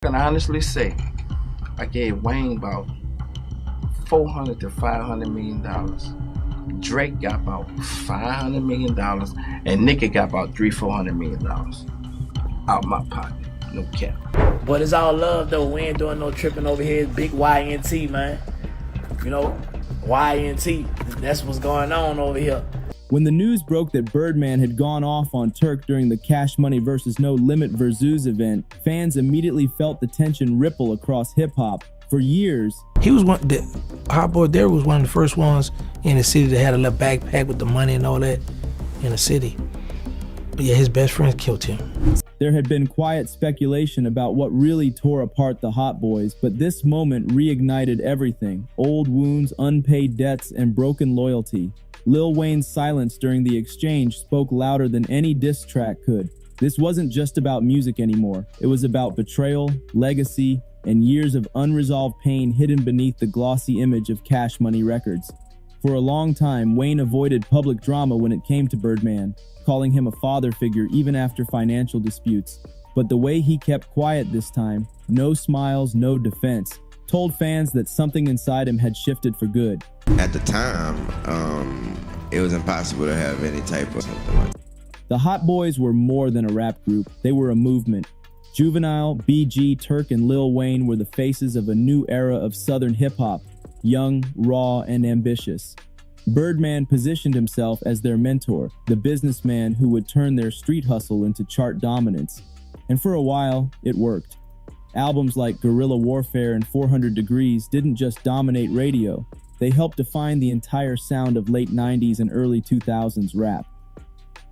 can honestly say I gave Wayne about $400 to $500 million. Drake got about $500 million, and Nicki got about $300-400 million out my pocket. No cap. But it's all love though. We ain't doing no tripping over here. Big YNT, man. You know, YNT. That's what's going on over here. When the news broke that Birdman had gone off on Turk during the Cash Money vs. No Limit Versus event, fans immediately felt the tension ripple across hip-hop. For years, he was one. The Hot Boy there was one of the first ones in the city that had a little backpack with the money and all that in the city. But yeah, his best friend killed him. There had been quiet speculation about what really tore apart the Hot Boys, but this moment reignited everything: old wounds, unpaid debts, and broken loyalty. Lil Wayne's silence during the exchange spoke louder than any diss track could. This wasn't just about music anymore. It was about betrayal, legacy, and years of unresolved pain hidden beneath the glossy image of Cash Money Records. For a long time, Wayne avoided public drama when it came to Birdman, calling him a father figure even after financial disputes. But the way he kept quiet this time, no smiles, no defense, told fans that something inside him had shifted for good. At the time, it was impossible to have any type of something like that. The Hot Boys were more than a rap group. They were a movement. Juvenile, BG, Turk, and Lil Wayne were the faces of a new era of Southern hip-hop, young, raw, and ambitious. Birdman positioned himself as their mentor, the businessman who would turn their street hustle into chart dominance. And for a while, it worked. Albums like Guerrilla Warfare and 400 Degrees didn't just dominate radio. They helped define the entire sound of late 90s and early 2000s rap.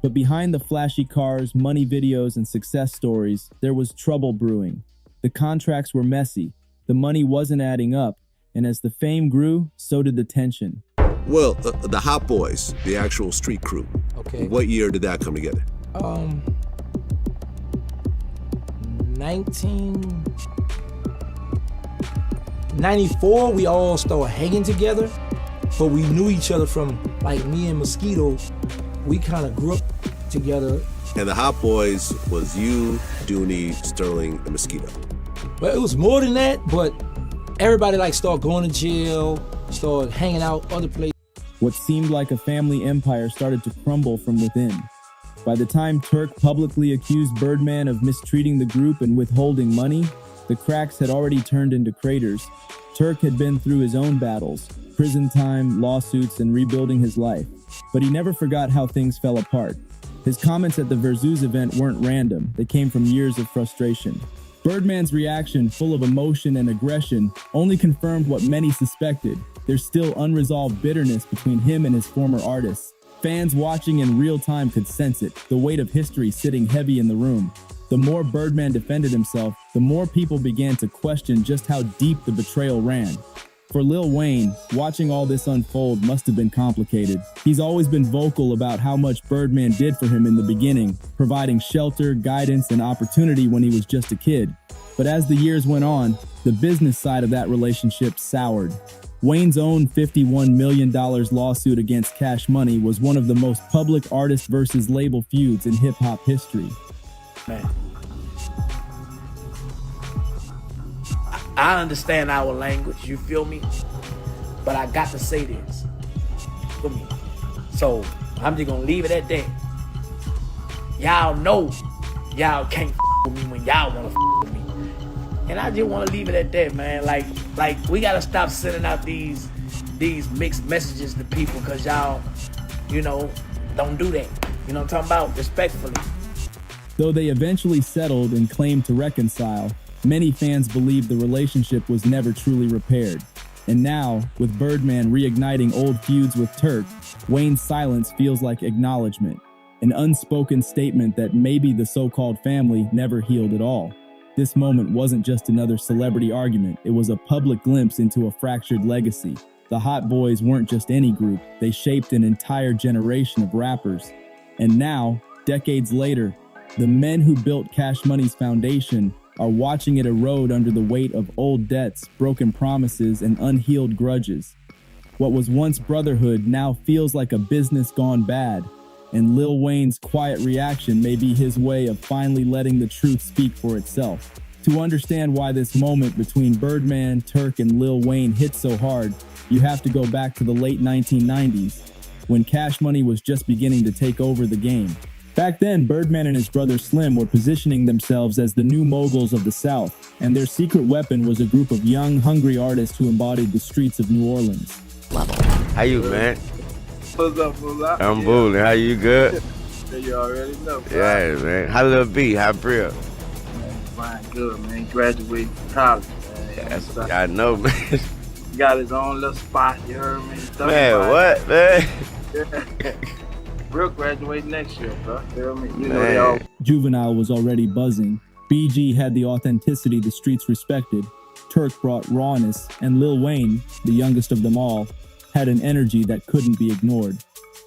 But behind the flashy cars, money videos, and success stories, there was trouble brewing. The contracts were messy, the money wasn't adding up, and as the fame grew, so did the tension. Well, the Hot Boys, the actual street crew. Okay. What year did that come together? 1994, we all started hanging together, but we knew each other from, like, me and Mosquito. We kind of grew up together. And the Hot Boys was you, Dooney, Sterling, and Mosquito. But it was more than that, but everybody like started going to jail, started hanging out other places. What seemed like a family empire started to crumble from within. By the time Turk publicly accused Birdman of mistreating the group and withholding money, the cracks had already turned into craters. Turk had been through his own battles, prison time, lawsuits, and rebuilding his life. But he never forgot how things fell apart. His comments at the Versus event weren't random. They came from years of frustration. Birdman's reaction, full of emotion and aggression, only confirmed what many suspected. There's still unresolved bitterness between him and his former artists. Fans watching in real time could sense it, the weight of history sitting heavy in the room. The more Birdman defended himself, the more people began to question just how deep the betrayal ran. For Lil Wayne, watching all this unfold must have been complicated. He's always been vocal about how much Birdman did for him in the beginning, providing shelter, guidance, and opportunity when he was just a kid. But as the years went on, the business side of that relationship soured. Wayne's own $51 million lawsuit against Cash Money was one of the most public artist versus label feuds in hip-hop history. Man, I understand our language, you feel me? But I got to say this, feel me? So I'm just gonna leave it at that. Y'all know y'all can't with me when y'all wanna with me. And I just wanna leave it at that, man. Like we gotta stop sending out these mixed messages to people, cause y'all, you know, don't do that. You know what I'm talking about? Respectfully. Though they eventually settled and claimed to reconcile, many fans believed the relationship was never truly repaired. And now, with Birdman reigniting old feuds with Turk, Wayne's silence feels like acknowledgement, an unspoken statement that maybe the so-called family never healed at all. This moment wasn't just another celebrity argument, it was a public glimpse into a fractured legacy. The Hot Boys weren't just any group, they shaped an entire generation of rappers. And now, decades later, the men who built Cash Money's foundation are watching it erode under the weight of old debts, broken promises, and unhealed grudges. What was once brotherhood now feels like a business gone bad, and Lil Wayne's quiet reaction may be his way of finally letting the truth speak for itself. To understand why this moment between Birdman, Turk, and Lil Wayne hit so hard, you have to go back to the late 1990s, when Cash Money was just beginning to take over the game. Back then, Birdman and his brother Slim were positioning themselves as the new moguls of the South, and their secret weapon was a group of young, hungry artists who embodied the streets of New Orleans. How you, man? What's up, Bula? I'm Booling. How you, good? You already know, bro. Yeah, man. How Lil B? How Bria? Fine, good, man. Graduated from college, man. Yeah, I know, man. He got his own little spot, you heard me? Man, what, man? We'll graduate next year, bro. You hear me? You know they all... Juvenile was already buzzing. BG had the authenticity the streets respected. Turk brought rawness, and Lil Wayne, the youngest of them all, had an energy that couldn't be ignored.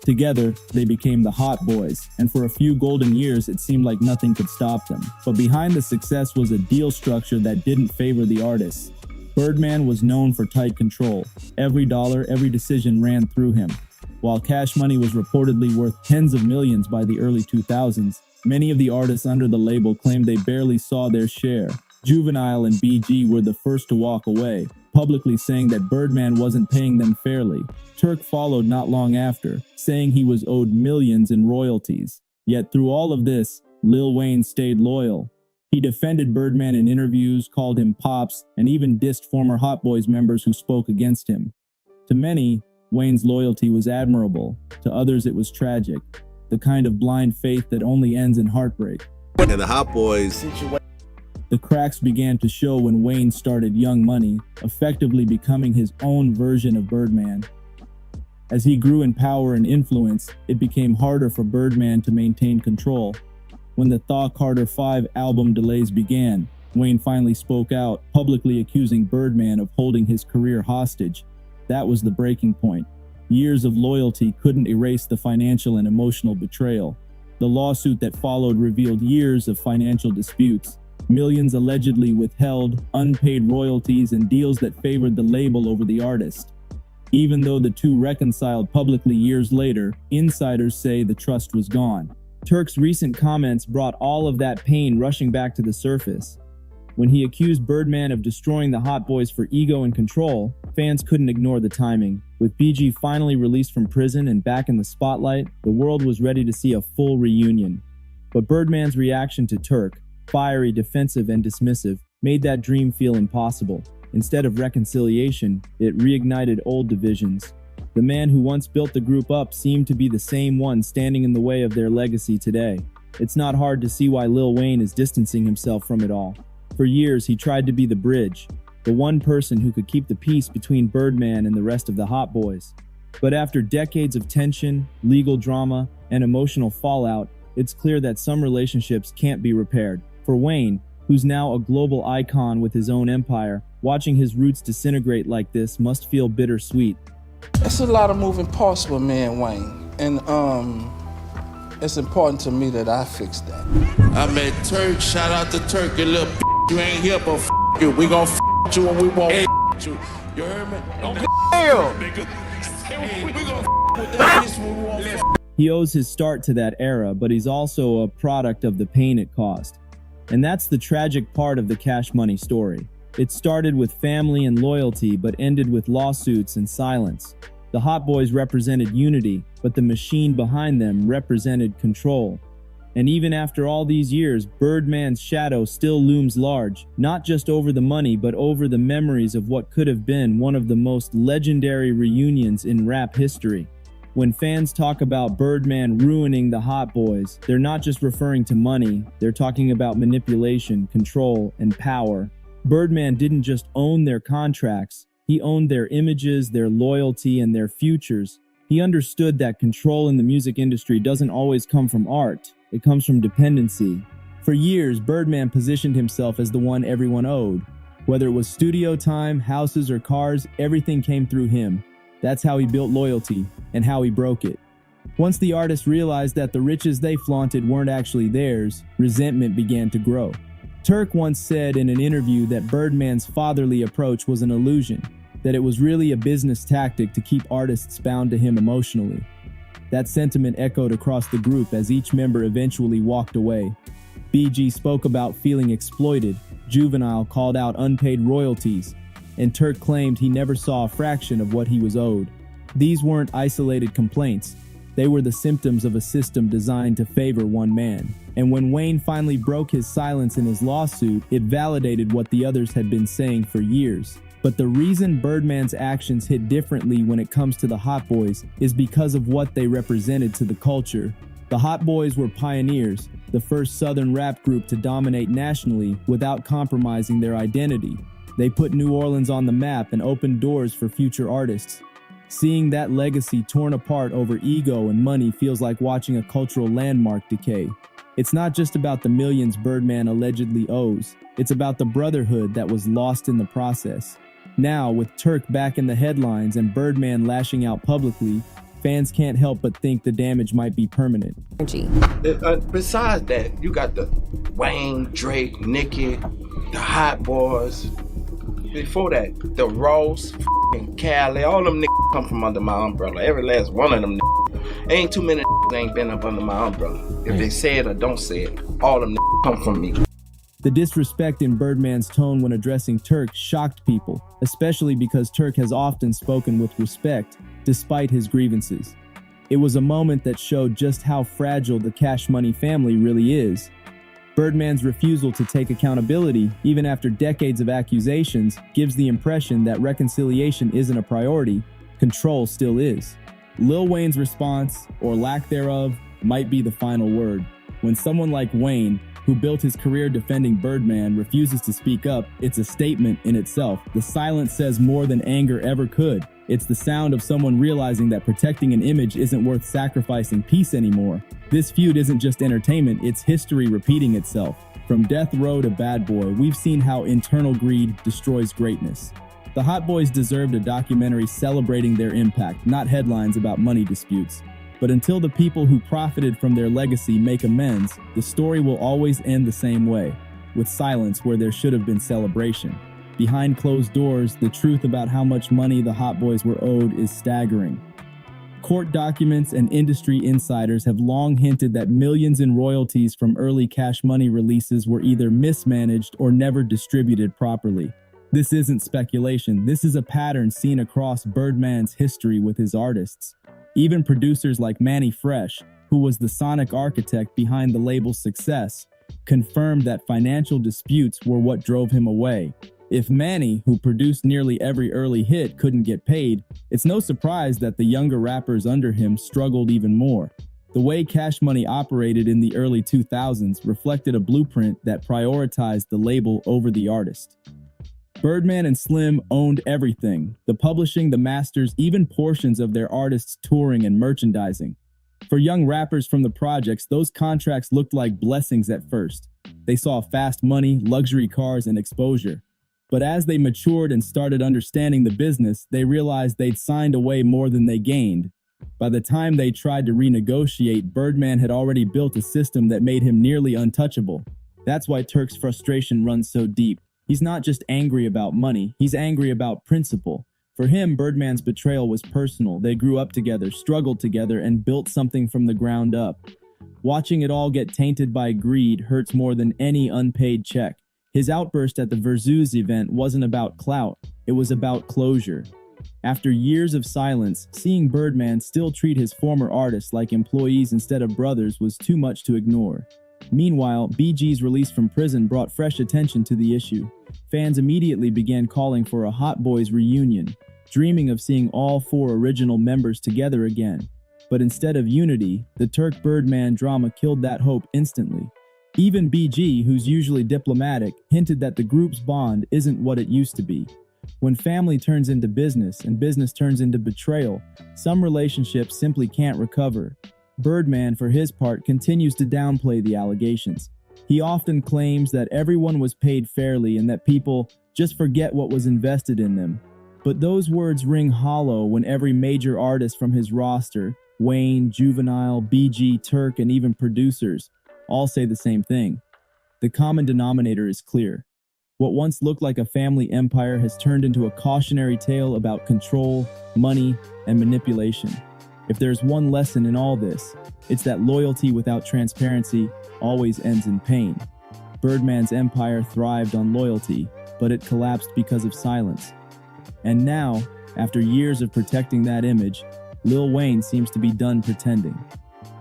Together, they became the Hot Boys, and for a few golden years, it seemed like nothing could stop them. But behind the success was a deal structure that didn't favor the artists. Birdman was known for tight control. Every dollar, every decision ran through him. While Cash Money was reportedly worth tens of millions by the early 2000s, many of the artists under the label claimed they barely saw their share. Juvenile and BG were the first to walk away, publicly saying that Birdman wasn't paying them fairly. Turk followed not long after, saying he was owed millions in royalties. Yet through all of this, Lil Wayne stayed loyal. He defended Birdman in interviews, called him Pops, and even dissed former Hot Boys members who spoke against him. To many, Wayne's loyalty was admirable. To others, it was tragic. The kind of blind faith that only ends in heartbreak. And the Hot Boys. The cracks began to show when Wayne started Young Money, effectively becoming his own version of Birdman. As he grew in power and influence, it became harder for Birdman to maintain control. When the Thaw Carter 5 album delays began, Wayne finally spoke out, publicly accusing Birdman of holding his career hostage. That was the breaking point. Years of loyalty couldn't erase the financial and emotional betrayal. The lawsuit that followed revealed years of financial disputes, millions allegedly withheld, unpaid royalties, and deals that favored the label over the artist. Even though the two reconciled publicly years later, insiders say the trust was gone. Turk's recent comments brought all of that pain rushing back to the surface. When he accused Birdman of destroying the Hot Boys for ego and control, fans couldn't ignore the timing. With BG finally released from prison and back in the spotlight, the world was ready to see a full reunion. But Birdman's reaction to Turk, fiery, defensive, and dismissive, made that dream feel impossible. Instead of reconciliation, it reignited old divisions. The man who once built the group up seemed to be the same one standing in the way of their legacy today. It's not hard to see why Lil Wayne is distancing himself from it all. For years, he tried to be the bridge, the one person who could keep the peace between Birdman and the rest of the Hot Boys. But after decades of tension, legal drama, and emotional fallout, it's clear that some relationships can't be repaired. For Wayne, who's now a global icon with his own empire, watching his roots disintegrate like this must feel bittersweet. It's a lot of moving parts with me and Wayne, and it's important to me that I fix that. I met Turk, shout out to Turk, you little you ain't here, but you. We gon' you when we won't you. You heard me? Damn! We gon' with that bitch when we won't. He owes his start to that era, but he's also a product of the pain it caused. And that's the tragic part of the Cash Money story. It started with family and loyalty, but ended with lawsuits and silence. The Hot Boys represented unity, but the machine behind them represented control. And even after all these years, Birdman's shadow still looms large, not just over the money, but over the memories of what could have been one of the most legendary reunions in rap history. When fans talk about Birdman ruining the Hot Boys, they're not just referring to money, they're talking about manipulation, control, and power. Birdman didn't just own their contracts, he owned their images, their loyalty, and their futures. He understood that control in the music industry doesn't always come from art, it comes from dependency. For years, Birdman positioned himself as the one everyone owed. Whether it was studio time, houses, or cars, everything came through him. That's how he built loyalty, and how he broke it. Once the artists realized that the riches they flaunted weren't actually theirs, resentment began to grow. Turk once said in an interview that Birdman's fatherly approach was an illusion, that it was really a business tactic to keep artists bound to him emotionally. That sentiment echoed across the group as each member eventually walked away. BG spoke about feeling exploited, Juvenile called out unpaid royalties, and Turk claimed he never saw a fraction of what he was owed. These weren't isolated complaints. They were the symptoms of a system designed to favor one man. And when Wayne finally broke his silence in his lawsuit, it validated what the others had been saying for years. But the reason Birdman's actions hit differently when it comes to the Hot Boys is because of what they represented to the culture. The Hot Boys were pioneers, the first Southern rap group to dominate nationally without compromising their identity. They put New Orleans on the map and opened doors for future artists. Seeing that legacy torn apart over ego and money feels like watching a cultural landmark decay. It's not just about the millions Birdman allegedly owes, it's about the brotherhood that was lost in the process. Now, with Turk back in the headlines and Birdman lashing out publicly, fans can't help but think the damage might be permanent. Besides that, you got the Wayne, Drake, Nicki, the Hot Boys. Before that, the Ross, f***ing Cali, all them niggas come from under my umbrella. Every last one of them niggas. Ain't too many niggas ain't been up under my umbrella. If they say it or don't say it, all them niggas come from me. The disrespect in Birdman's tone when addressing Turk shocked people, especially because Turk has often spoken with respect, despite his grievances. It was a moment that showed just how fragile the Cash Money family really is. Birdman's refusal to take accountability, even after decades of accusations, gives the impression that reconciliation isn't a priority, control still is. Lil Wayne's response, or lack thereof, might be the final word. When someone like Wayne, who built his career defending Birdman, refuses to speak up, it's a statement in itself. The silence says more than anger ever could. It's the sound of someone realizing that protecting an image isn't worth sacrificing peace anymore. This feud isn't just entertainment, it's history repeating itself. From Death Row to Bad Boy, we've seen how internal greed destroys greatness. The Hot Boys deserved a documentary celebrating their impact, not headlines about money disputes. But until the people who profited from their legacy make amends, the story will always end the same way, with silence where there should have been celebration. Behind closed doors, the truth about how much money the Hot Boys were owed is staggering. Court documents and industry insiders have long hinted that millions in royalties from early Cash Money releases were either mismanaged or never distributed properly. This isn't speculation, this is a pattern seen across Birdman's history with his artists. Even producers like Manny Fresh, who was the sonic architect behind the label's success, confirmed that financial disputes were what drove him away. If Manny, who produced nearly every early hit, couldn't get paid, it's no surprise that the younger rappers under him struggled even more. The way Cash Money operated in the early 2000s reflected a blueprint that prioritized the label over the artist. Birdman and Slim owned everything, the publishing, the masters, even portions of their artists' touring and merchandising. For young rappers from the projects, those contracts looked like blessings at first. They saw fast money, luxury cars, and exposure. But as they matured and started understanding the business, they realized they'd signed away more than they gained. By the time they tried to renegotiate, Birdman had already built a system that made him nearly untouchable. That's why Turk's frustration runs so deep. He's not just angry about money, he's angry about principle. For him, Birdman's betrayal was personal. They grew up together, struggled together, and built something from the ground up. Watching it all get tainted by greed hurts more than any unpaid check. His outburst at the Verzuz event wasn't about clout, it was about closure. After years of silence, seeing Birdman still treat his former artists like employees instead of brothers was too much to ignore. Meanwhile, BG's release from prison brought fresh attention to the issue. Fans immediately began calling for a Hot Boys reunion, dreaming of seeing all four original members together again. But instead of unity, the Turk Birdman drama killed that hope instantly. Even BG, who's usually diplomatic, hinted that the group's bond isn't what it used to be. When family turns into business and business turns into betrayal, some relationships simply can't recover. Birdman, for his part, continues to downplay the allegations. He often claims that everyone was paid fairly and that people just forget what was invested in them. But those words ring hollow when every major artist from his roster, Wayne, Juvenile, BG, Turk, and even producers, all say the same thing. The common denominator is clear. What once looked like a family empire has turned into a cautionary tale about control, money, and manipulation. If there's one lesson in all this, it's that loyalty without transparency always ends in pain. Birdman's empire thrived on loyalty, but it collapsed because of silence. And now, after years of protecting that image, Lil Wayne seems to be done pretending.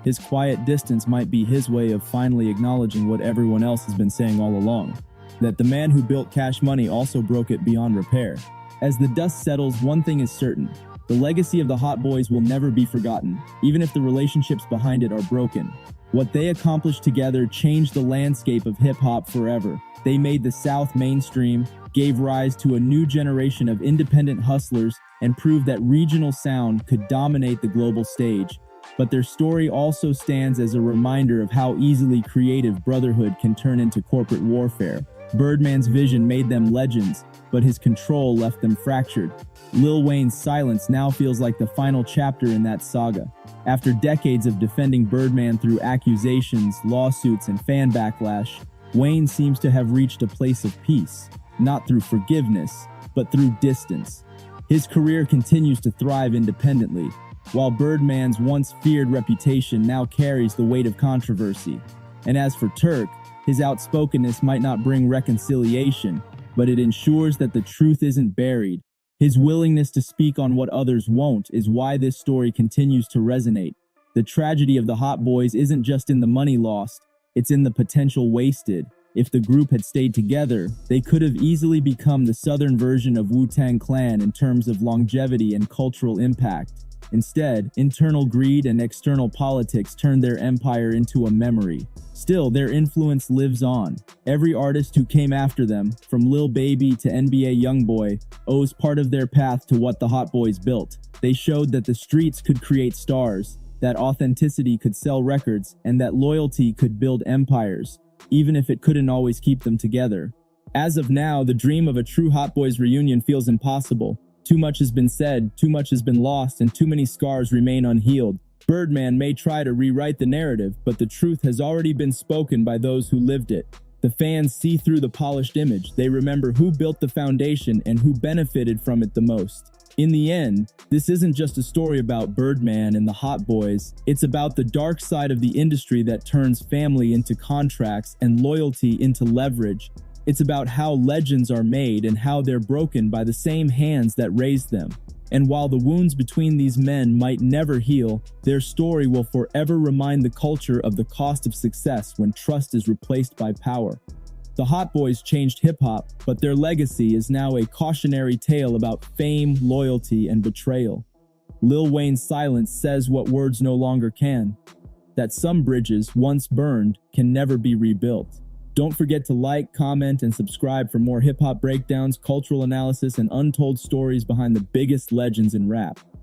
His quiet distance might be his way of finally acknowledging what everyone else has been saying all along, that the man who built Cash Money also broke it beyond repair. As the dust settles, one thing is certain: the legacy of the Hot Boys will never be forgotten, even if the relationships behind it are broken. What they accomplished together changed the landscape of hip-hop forever. They made the South mainstream, gave rise to a new generation of independent hustlers, and proved that regional sound could dominate the global stage. But their story also stands as a reminder of how easily creative brotherhood can turn into corporate warfare. Birdman's vision made them legends, but his control left them fractured. Lil Wayne's silence now feels like the final chapter in that saga. After decades of defending Birdman through accusations, lawsuits, and fan backlash, Wayne seems to have reached a place of peace, not through forgiveness, but through distance. His career continues to thrive independently, while Birdman's once feared reputation now carries the weight of controversy. And as for Turk, his outspokenness might not bring reconciliation, but it ensures that the truth isn't buried. His willingness to speak on what others won't is why this story continues to resonate. The tragedy of the Hot Boys isn't just in the money lost, it's in the potential wasted. If the group had stayed together, they could have easily become the southern version of Wu-Tang Clan in terms of longevity and cultural impact. Instead, internal greed and external politics turned their empire into a memory. Still, their influence lives on. Every artist who came after them, from Lil Baby to NBA Youngboy, owes part of their path to what the Hot Boys built. They showed that the streets could create stars, that authenticity could sell records, and that loyalty could build empires, even if it couldn't always keep them together. As of now, the dream of a true Hot Boys reunion feels impossible. Too much has been said, too much has been lost, and too many scars remain unhealed. Birdman may try to rewrite the narrative, but the truth has already been spoken by those who lived it. The fans see through the polished image. They remember who built the foundation and who benefited from it the most. In the end, this isn't just a story about Birdman and the Hot Boys. It's about the dark side of the industry that turns family into contracts and loyalty into leverage. It's about how legends are made and how they're broken by the same hands that raised them. And while the wounds between these men might never heal, their story will forever remind the culture of the cost of success when trust is replaced by power. The Hot Boys changed hip-hop, but their legacy is now a cautionary tale about fame, loyalty, and betrayal. Lil Wayne's silence says what words no longer can: that some bridges, once burned, can never be rebuilt. Don't forget to like, comment, and subscribe for more hip-hop breakdowns, cultural analysis, and untold stories behind the biggest legends in rap.